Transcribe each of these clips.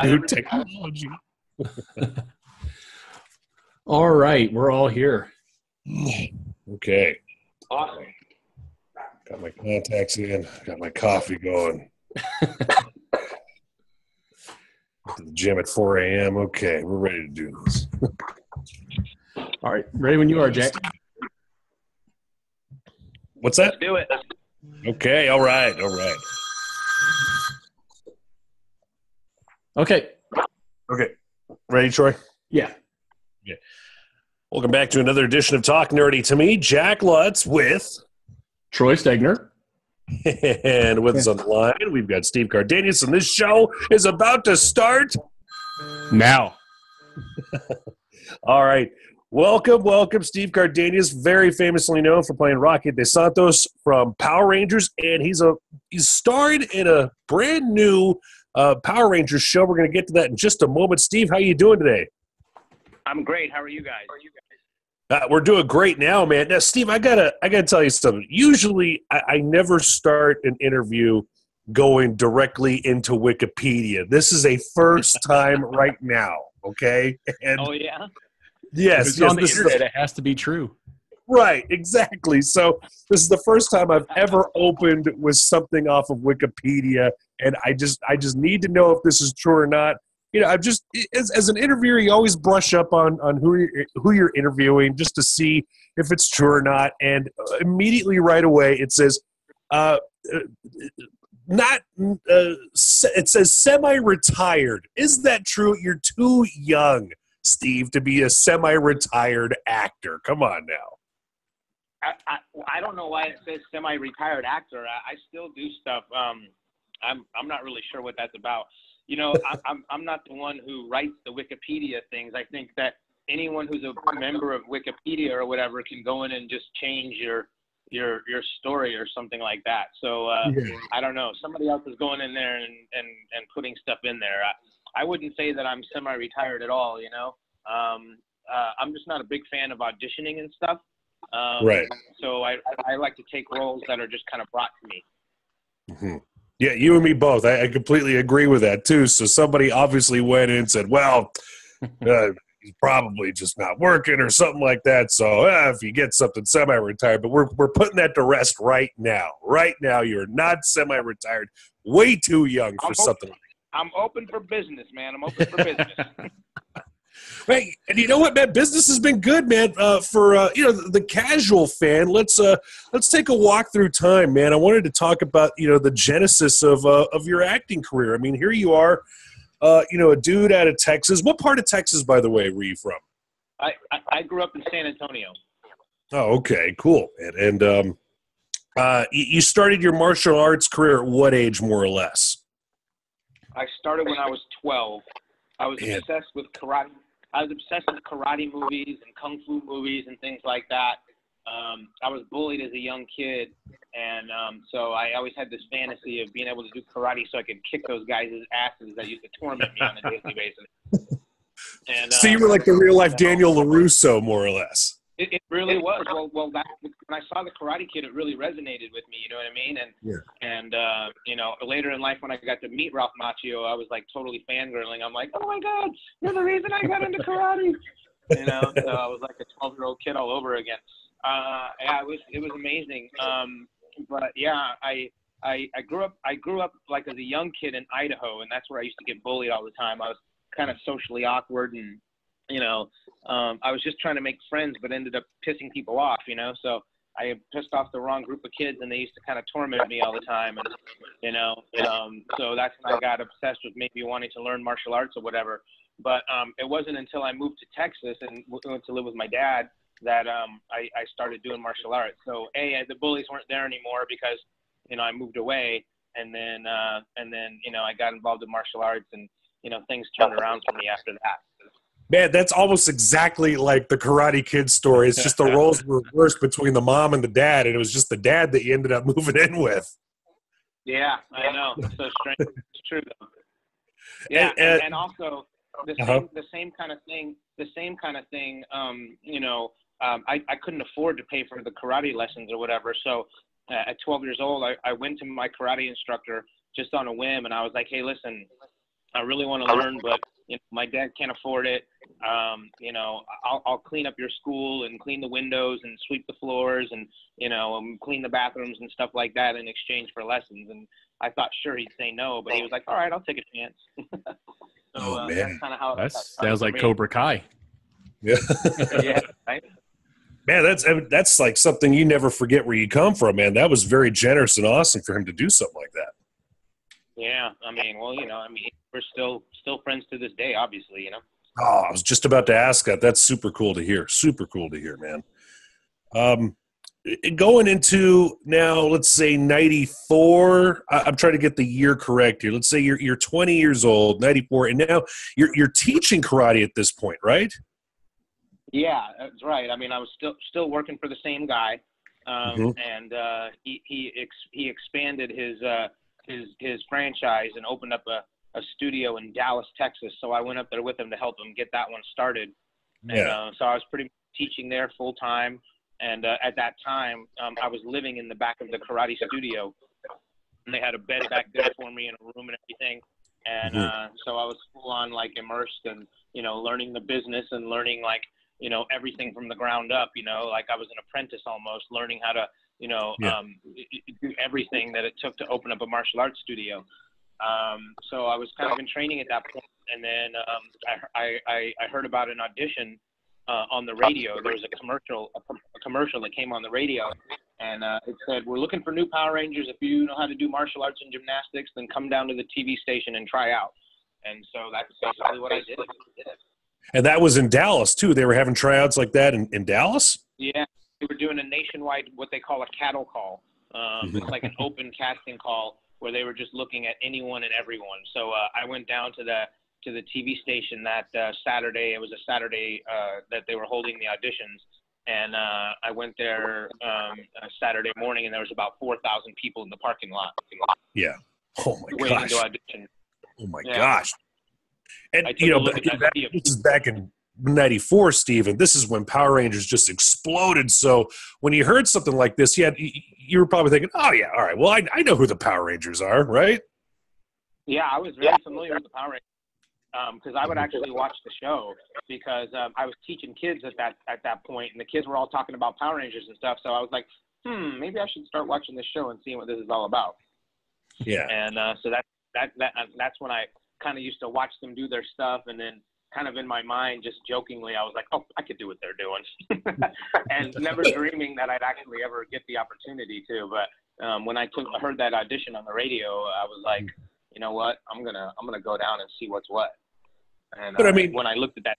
New technology. All right, we're all here. Okay. Awesome. Got my contacts in. Got my coffee going. Went to the gym at 4 a.m. Okay, we're ready to do this. All right, ready when you are, Jack. What's that? Let's do it. Okay, all right. Okay. Okay. Ready, Troy? Yeah. Okay. Welcome back to another edition of Talk Nerdy to Me. Jack Lutz with Troy Stegner. and with us on the line, we've got Steve Cardenas, and this show is about to start now. All right. Welcome, Steve Cardenas, very famously known for playing Rocky DeSantos from Power Rangers, and he's starred in a brand new Power Rangers show. We're going to get to that in just a moment. Steve, how you doing today? I'm great. How are you guys? We're doing great now, man. Now, Steve, I gotta tell you something. Usually, I never start an interview going directly into Wikipedia. This is a first time right now. Okay. And oh yeah. Yes. It's on the internet. It has to be true. Right. Exactly. So this is the first time I've ever opened with something off of Wikipedia, and I just need to know if this is true or not. You know, I'm just as an interviewer, you always brush up on who you're interviewing just to see if it's true or not. And immediately, right away, it says, it says semi-retired. Is that true? You're too young, Steve, to be a semi-retired actor. Come on now. I don't know why it says semi-retired actor. I still do stuff. I'm not really sure what that's about. You know, I'm not the one who writes the Wikipedia things. I think that anyone who's a member of Wikipedia or whatever can go in and just change your story or something like that. So I don't know. Somebody else is going in there and putting stuff in there. I wouldn't say that I'm semi-retired at all. You know, I'm just not a big fan of auditioning and stuff. Right. So I like to take roles that are just kind of brought to me. Mm-hmm. Yeah, you and me both. I completely agree with that, too. So somebody obviously went in and said, well, he's probably just not working or something like that. So if you get something semi-retired, but we're putting that to rest right now. Right now, you're not semi-retired. Way too young for something like that. I'm open for business, man. I'm open for business. Right, and you know what, man? Business has been good, man. For the casual fan, let's take a walk through time, man. I wanted to talk about the genesis of your acting career. I mean, here you are, a dude out of Texas. What part of Texas, by the way, were you from? I grew up in San Antonio. Oh, okay, cool. And you started your martial arts career at what age, more or less? I started when I was 12. I was obsessed with karate. I was obsessed with karate movies and kung fu movies and things like that. I was bullied as a young kid, and so I always had this fantasy of being able to do karate so I could kick those guys' asses that used to torment me on a daily basis. And, so you were like the real-life Daniel LaRusso, more or less. It really was. Well, when I saw the Karate Kid, it really resonated with me. You know what I mean? And later in life, when I got to meet Ralph Macchio, I was like totally fangirling. I'm like, oh my God, you're the reason I got into karate. So I was like a 12-year-old kid all over again. It was amazing. But yeah, I grew up like as a young kid in Idaho, and that's where I used to get bullied all the time. I was kind of socially awkward and. I was just trying to make friends, but ended up pissing people off, so I pissed off the wrong group of kids, and they used to kind of torment me all the time. And, so that's when I got obsessed with maybe wanting to learn martial arts or whatever. But it wasn't until I moved to Texas and went to live with my dad that I started doing martial arts. So the bullies weren't there anymore because, I moved away, and then I got involved in martial arts, and, things turned around for me after that. Man, that's almost exactly like the Karate Kid story. It's just the roles were reversed between the mom and the dad, and it was just the dad that you ended up moving in with. Yeah, I know. It's so strange. It's true, though. Yeah, and also the same kind of thing. I couldn't afford to pay for the karate lessons or whatever. So at 12 years old, I went to my karate instructor just on a whim, and I was like, hey, listen, I really want to learn, but my dad can't afford it. I'll clean up your school and clean the windows and sweep the floors and clean the bathrooms and stuff like that in exchange for lessons. And I thought sure he'd say no, but he was like, all right, I'll take a chance. Man, that's kind of how that sounds like Cobra Kai. Yeah. Yeah, right. Man, that's like something you never forget where you come from, man. That was very generous and awesome for him to do something like that. Yeah, we're still friends to this day, obviously, Oh, I was just about to ask that. That's super cool to hear. Super cool to hear, man. Going into now, let's say 94. I'm trying to get the year correct here. Let's say you're 20 years old, 94, and now you're teaching karate at this point, right? Yeah, that's right. I mean, I was still working for the same guy, and he expanded his franchise and opened up a studio in Dallas, Texas. So I went up there with him to help him get that one started. Yeah. And so I was pretty much teaching there full time. And at that time, I was living in the back of the karate studio, and they had a bed back there for me and a room and everything. And so I was full on like immersed and learning the business and learning like everything from the ground up. Like I was an apprentice almost, learning how to do everything that it took to open up a martial arts studio. So I was kind of in training at that point, and then I heard about an audition on the radio. There was a commercial that came on the radio, and it said, "We're looking for new Power Rangers. If you know how to do martial arts and gymnastics, then come down to the TV station and try out." And so that's basically what I did. And that was in Dallas too. They were having tryouts like that in Dallas. Yeah, we were doing a nationwide, what they call a cattle call. It's like an open casting call where they were just looking at anyone and everyone. So I went down to the TV station that Saturday. It was a Saturday that they were holding the auditions, and I went there Saturday morning, and there was about 4,000 people in the parking lot. Yeah. Oh my waiting gosh. to audition. Oh my gosh. And this is back in 94, Steven. This is when Power Rangers just exploded. So when you heard something like this, you were probably thinking, oh yeah, all right, well, I know who the Power Rangers are, right? Yeah, I was very familiar with the Power Rangers because I would actually watch the show because I was teaching kids at that point, and the kids were all talking about Power Rangers and stuff. So I was like, maybe I should start watching this show and seeing what this is all about. Yeah. And so that's when I kind of used to watch them do their stuff, and then kind of in my mind, just jokingly, I was like, oh, I could do what they're doing. And never dreaming that I'd actually ever get the opportunity to. But when I heard that audition on the radio, I was like, you know what, I'm gonna go down and see what's what. And but I mean, when I looked at that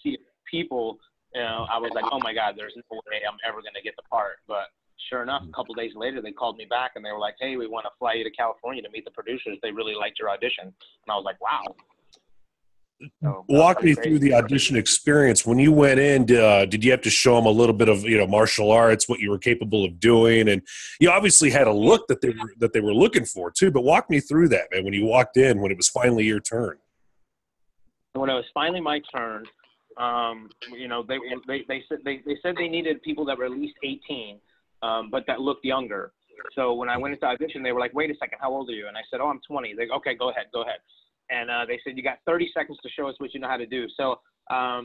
sea of people, I was like, oh my God, there's no way I'm ever gonna get the part. But sure enough, a couple days later, they called me back and they were like, hey, we want to fly you to California to meet the producers. They really liked your audition. And I was like, wow. So, walk me through the audition experience. When you went in, did you have to show them a little bit of martial arts, what you were capable of doing, and you obviously had a look that they were looking for too? But walk me through that, man. When you walked in, when it was finally your turn. When it was finally my turn, they said they needed people that were at least 18, but that looked younger. So when I went into audition, they were like, wait a second, how old are you? And I said, oh, I'm 20. They go, okay, go ahead. And they said, you got 30 seconds to show us what you know how to do. So I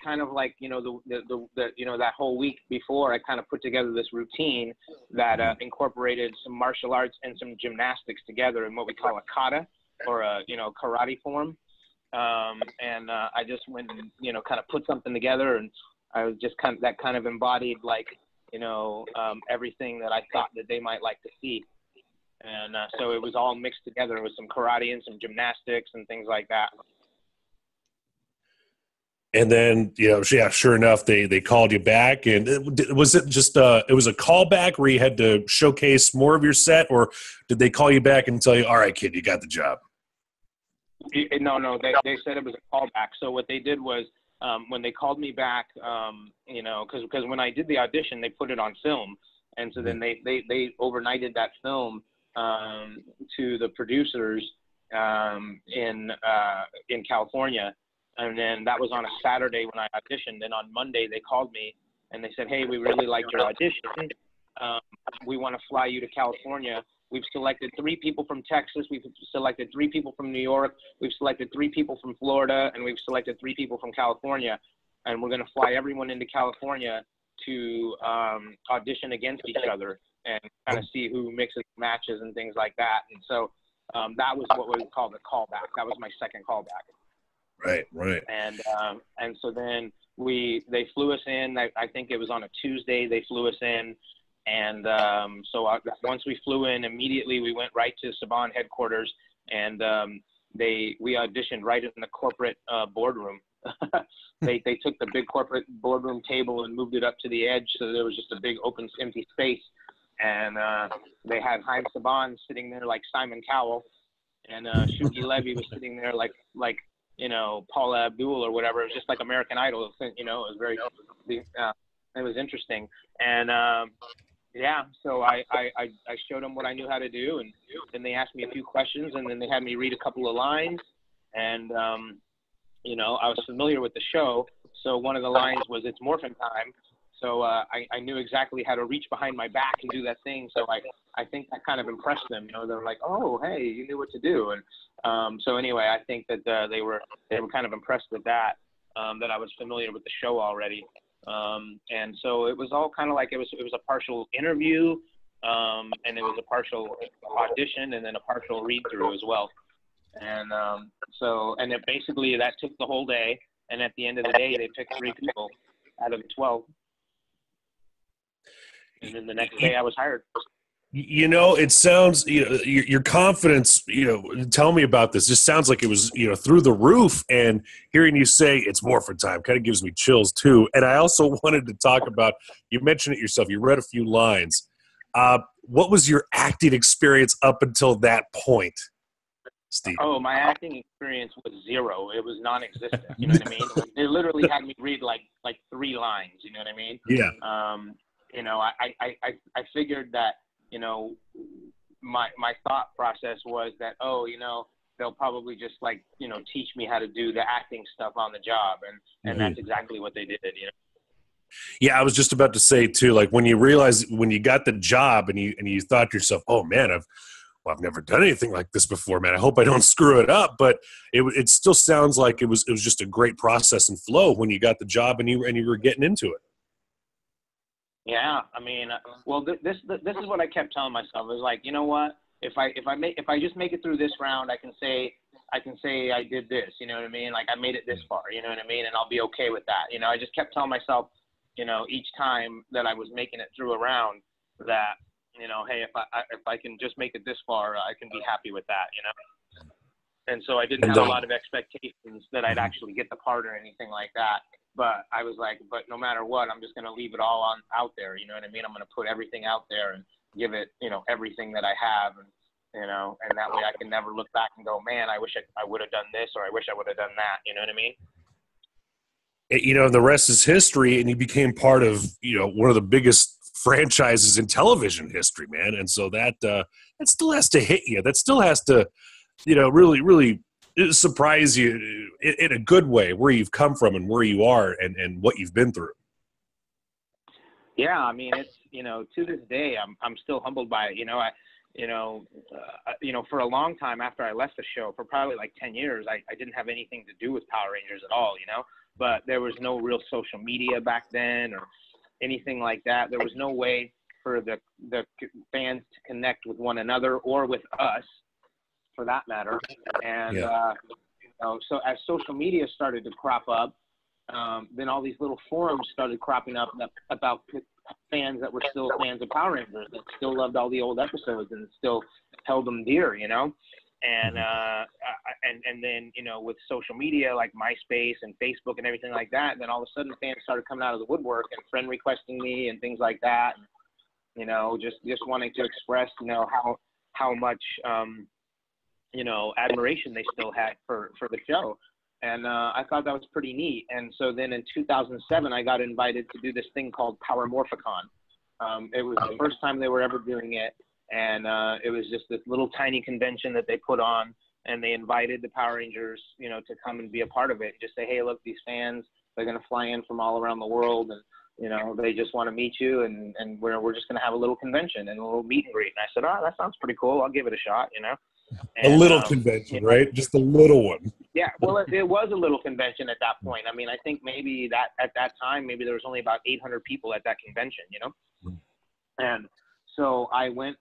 kind of like, that whole week before, I kind of put together this routine that incorporated some martial arts and some gymnastics together in what we call a kata, or a, karate form. And I just went and, kind of put something together, and I was just that kind of embodied like, everything that I thought that they might like to see. And so it was all mixed together with some karate and some gymnastics and things like that. And then, sure enough, they called you back. And was it just it was a callback where you had to showcase more of your set, or did they call you back and tell you, all right, kid, you got the job? No, they said it was a callback. So what they did was when they called me back, because when I did the audition, they put it on film. And so then they overnighted that film to the producers in California, and then that was on a Saturday when I auditioned. And on Monday they called me and they said, hey, we really liked your audition. We want to fly you to California. We've selected 3 people from Texas. We've selected 3 people from New York. We've selected 3 people from Florida, and we've selected 3 people from California. And we're going to fly everyone into California to audition against each other and kind of see who mixes matches and things like that. And so that was what we call the callback. That was my second callback. Right. And so then they flew us in. I think it was on a Tuesday. They flew us in, and once we flew in, immediately we went right to Saban headquarters, and we auditioned right in the corporate boardroom. They took the big corporate boardroom table and moved it up to the edge, so there was just a big open empty space, and they had Haim Saban sitting there like Simon Cowell, and Shugi Levy was sitting there like Paula Abdul or whatever. It was just like American Idol. It was very, it was interesting. And so I showed them what I knew how to do, and then they asked me a few questions, and then they had me read a couple of lines, and I was familiar with the show, so one of the lines was "It's morphin' time." So I knew exactly how to reach behind my back and do that thing. So I think that kind of impressed them. They're like, "Oh, hey, you knew what to do." And so anyway, I think that they were kind of impressed with that, that I was familiar with the show already. And so it was all kind of like it was a partial interview, and it was a partial audition, and then a partial read through as well. And and it basically that took the whole day. And at the end of the day, they picked 3 people out of the 12. And then the next day I was hired. It sounds, your confidence, tell me about this. Just sounds like it was, through the roof, and hearing you say it's morphin' time kind of gives me chills too. And I also wanted to talk about, you mentioned it yourself, you read a few lines. What was your acting experience up until that point, Steve? Oh, my acting experience was 0. It was non-existent. You know what I mean? They literally had me read like 3 lines. You know what I mean? Yeah. I figured that, my thought process was that, they'll probably just teach me how to do the acting stuff on the job. And that's exactly what they did, Yeah, I was just about to say too, like when you realize when you got the job and you thought to yourself, oh man, I've never done anything like this before, man. I hope I don't screw it up. But it still sounds like it was just a great process and flow when you got the job and you were getting into it. Yeah, I mean, this is what I kept telling myself. It was like, you know what? If I just make it through this round, I can say I did this. You know what I mean? Like I made it this far. You know what I mean? And I'll be okay with that. I just kept telling myself, each time that I was making it through a round, that hey, if I can just make it this far, I can be happy with that. And so I didn't have a lot of expectations that I'd actually get the part or anything like that. But I was like, but no matter what, I'm just going to leave it all out there. You know what I mean? I'm going to put everything out there and give it, everything that I have. And, and that way I can never look back and go, man, I wish I would have done this, or I wish I would have done that. You know what I mean? The rest is history, and he became part of, one of the biggest franchises in television history, man. And so that still has to hit you. That still has to, really, really surprise you in a good way, where you've come from and where you are and what you've been through. Yeah, I mean, it's to this day I'm still humbled by it. For a long time after I left the show, for probably like 10 years, I didn't have anything to do with Power Rangers at all. But there was no real social media back then or anything like that. There was no way for the fans to connect with one another or with us, for that matter. And so as social media started to crop up, then all these little forums started cropping up about fans that were still fans of Power Rangers, that still loved all the old episodes and still held them dear, And and then with social media like MySpace and Facebook and everything like that, then all of a sudden fans started coming out of the woodwork and friend requesting me and things like that. And, just wanting to express how much admiration they still had for the show. And I thought that was pretty neat. And so then in 2007, I got invited to do this thing called Power Morphicon. It was the first time they were ever doing it. And it was just this little tiny convention that they put on, and they invited the Power Rangers, to come and be a part of it. Just say, hey, look, these fans, they're going to fly in from all around the world, and you know, they just want to meet you, and we're just going to have a little convention and a little meet and greet. And I said, oh, that sounds pretty cool. I'll give it a shot, you know. And, a little convention, you know, right? Just a little one. Yeah, well, it was a little convention at that point. I mean, I think maybe that at that time, maybe there was only about 800 people at that convention, you know. And so I went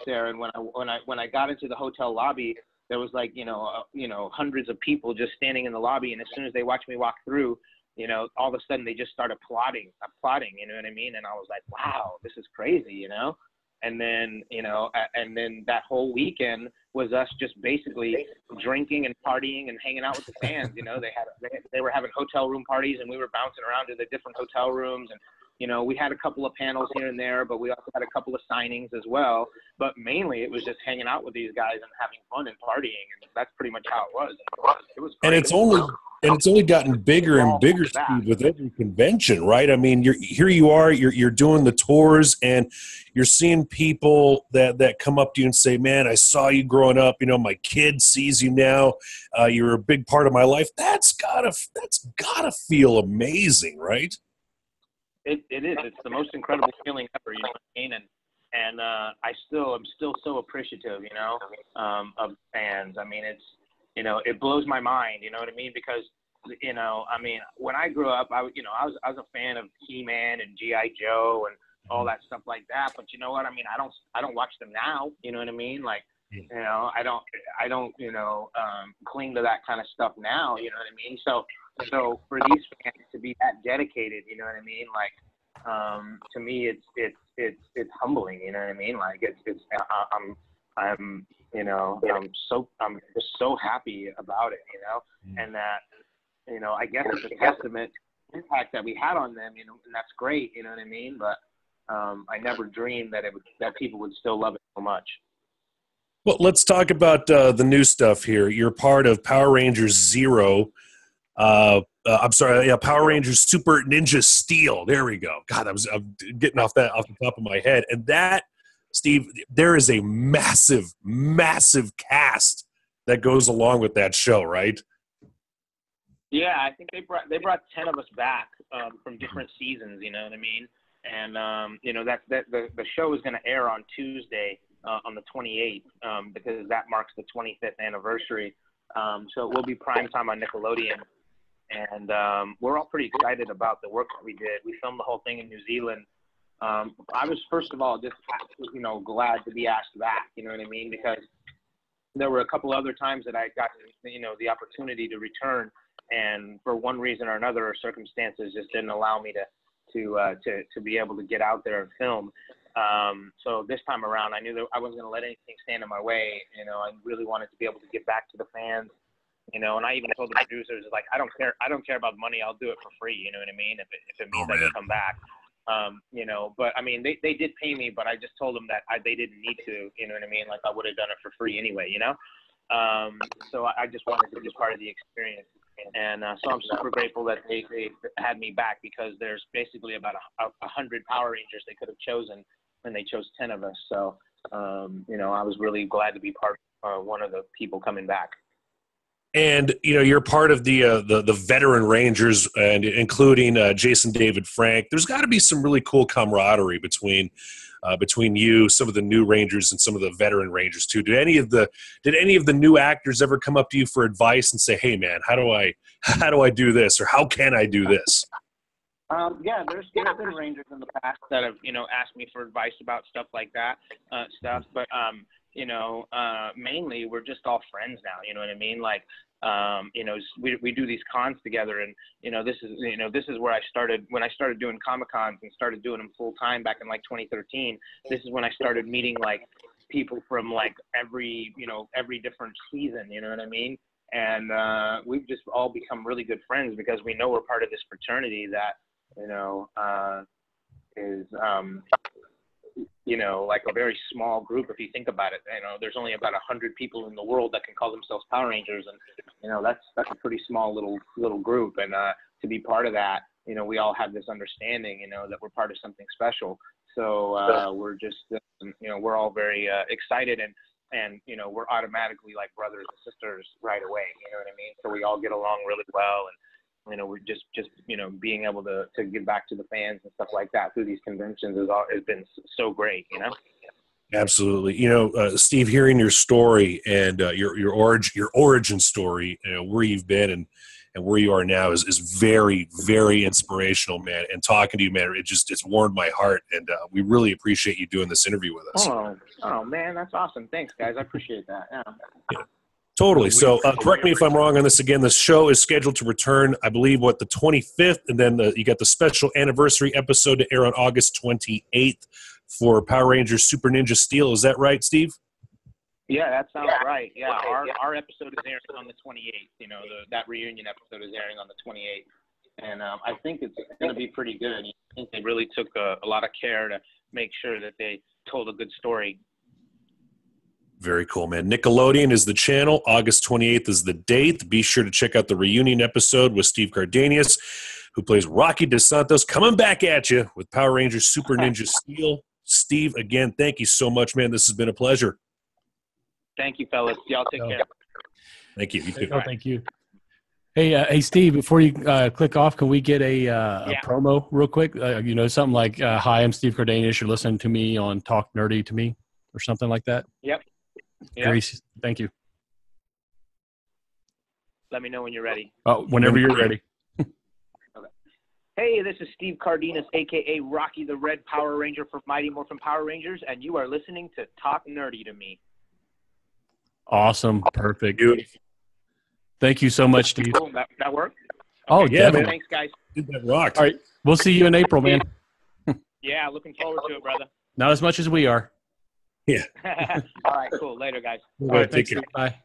there, and when I got into the hotel lobby, there was like, you know, hundreds of people just standing in the lobby, and as soon as they watched me walk through, you know, all of a sudden they just started applauding, you know what I mean? And I was like, wow, this is crazy, you know? And then, you know, and then that whole weekend was us just basically drinking and partying and hanging out with the fans. You know, they were having hotel room parties, and we were bouncing around to the different hotel rooms. And, you know, we had a couple of panels here and there, but we also had a couple of signings as well. But mainly it was just hanging out with these guys and having fun and partying. And that's pretty much how it was. It was great. And it's only gotten bigger and bigger, Steve, with every convention, right? I mean, you're doing the tours, and you're seeing people that come up to you and say, man, I saw you growing up. You know, my kid sees you now. You're a big part of my life. That's gotta feel amazing, right? It is. It's the most incredible feeling ever, you know what I mean? And I'm still so appreciative, you know, of fans. I mean, it's, you know, it blows my mind, you know what I mean? Because, you know, I mean, when I grew up, I was a fan of He-Man and G.I. Joe and all that stuff like that. But you know what? I mean, I don't watch them now. You know what I mean? Like, you know, I don't, you know, cling to that kind of stuff now. You know what I mean? So for these fans to be that dedicated, you know what I mean? Like, to me, it's humbling. You know what I mean? Like, I'm you know, I'm just so happy about it, you know, and that, you know, I guess it's a testament impact that we had on them, you know, and that's great, you know what I mean? But I never dreamed that people would still love it so much. Well, let's talk about the new stuff here. You're part of Power Rangers Zero. Power Rangers Super Ninja Steel. There we go. God, I'm getting off the top of my head. And that, Steve, there is a massive, massive cast that goes along with that show, right? Yeah, I think they brought 10 of us back from different seasons. You know what I mean? And you know, the show is going to air on Tuesday on the 28th because that marks the 25th anniversary. So it will be primetime on Nickelodeon. And we're all pretty excited about the work that we did. We filmed the whole thing in New Zealand. I was, first of all, just, you know, glad to be asked back, you know what I mean? Because there were a couple other times that I got, you know, the opportunity to return, and for one reason or another, or circumstances just didn't allow me to be able to get out there and film. So this time around, I knew that I wasn't going to let anything stand in my way. You know, I really wanted to be able to give back to the fans. You know, and I even told the producers, like, I don't care about money. I'll do it for free. You know what I mean? If it means I can come back. You know, but I mean, they did pay me, but I just told them that they didn't need to, you know what I mean? Like, I would have done it for free anyway, you know? So I just wanted to be part of the experience. And so I'm super grateful that they had me back, because there's basically about 100 Power Rangers they could have chosen, and they chose 10 of us. So, you know, I was really glad to be part of one of the people coming back. And, you know, you're part of the veteran Rangers, and including Jason David Frank. There's got to be some really cool camaraderie between you, some of the new Rangers, and some of the veteran Rangers too. Did any of the new actors ever come up to you for advice and say, "Hey, man, how do I do this?" or "How can I do this?" Yeah, there's been Rangers in the past that have, you know, asked me for advice about stuff like that, But you know, mainly we're just all friends now. You know what I mean? Like, you know, we do these cons together, and you know, this is where I started when I started doing Comic-Cons and started doing them full time back in like 2013. This is when I started meeting like people from like every different season. You know what I mean? And we've just all become really good friends because we know we're part of this fraternity that, you know, is you know, like a very small group if you think about it. You know, there's only about 100 people in the world that can call themselves Power Rangers, and you know, that's a pretty small little group. And to be part of that, you know, we all have this understanding, you know, that we're part of something special. So we're just, you know, we're all very excited, and you know, we're automatically like brothers and sisters right away. You know what I mean? So we all get along really well, and you know, we're just you know, being able to give back to the fans and stuff like that through these conventions has been so great, you know. Absolutely. You know, Steve, hearing your story and your origin story, you know, where you've been and where you are now is very, very inspirational, man. And talking to you, man, it's warmed my heart. And we really appreciate you doing this interview with us. Oh man, that's awesome. Thanks, guys. I appreciate that. Yeah. Totally. So correct me if I'm wrong on this again. The show is scheduled to return, I believe, the 25th, and then you got the special anniversary episode to air on August 28th for Power Rangers Super Ninja Steel. Is that right, Steve? Yeah, that sounds right. Yeah, our episode is airing on the 28th. You know, that reunion episode is airing on the 28th. And I think it's going to be pretty good. I think they really took a lot of care to make sure that they told a good story. Very cool, man. Nickelodeon is the channel. August 28th is the date. Be sure to check out the reunion episode with Steve Cardenas, who plays Rocky DeSantos, coming back at you with Power Rangers Super Ninja Steel. Steve, again, thank you so much, man. This has been a pleasure. Thank you, fellas. Y'all take care. Thank you. You too. Oh, thank you. Hey, Steve, before you click off, can we get a promo real quick? You know, something like, hi, I'm Steve Cardenas. You're listening to me on Talk Nerdy to Me or something like that? Yep. Grace, thank you. Let me know when you're ready. Oh, whenever you're ready. Okay. Hey, this is Steve Cardenas, a.k.a. Rocky the Red Power Ranger for Mighty Morphin Power Rangers, and you are listening to Talk Nerdy to Me. Awesome. Perfect. Thank you so much, Steve. Cool. That worked? Oh, okay, yeah, man. Thanks, guys. That rocked. All right. We'll see you in April, man. Yeah, looking forward to it, brother. Not as much as we are. Yeah. All right, cool. Later, guys. All right, take care. Bye.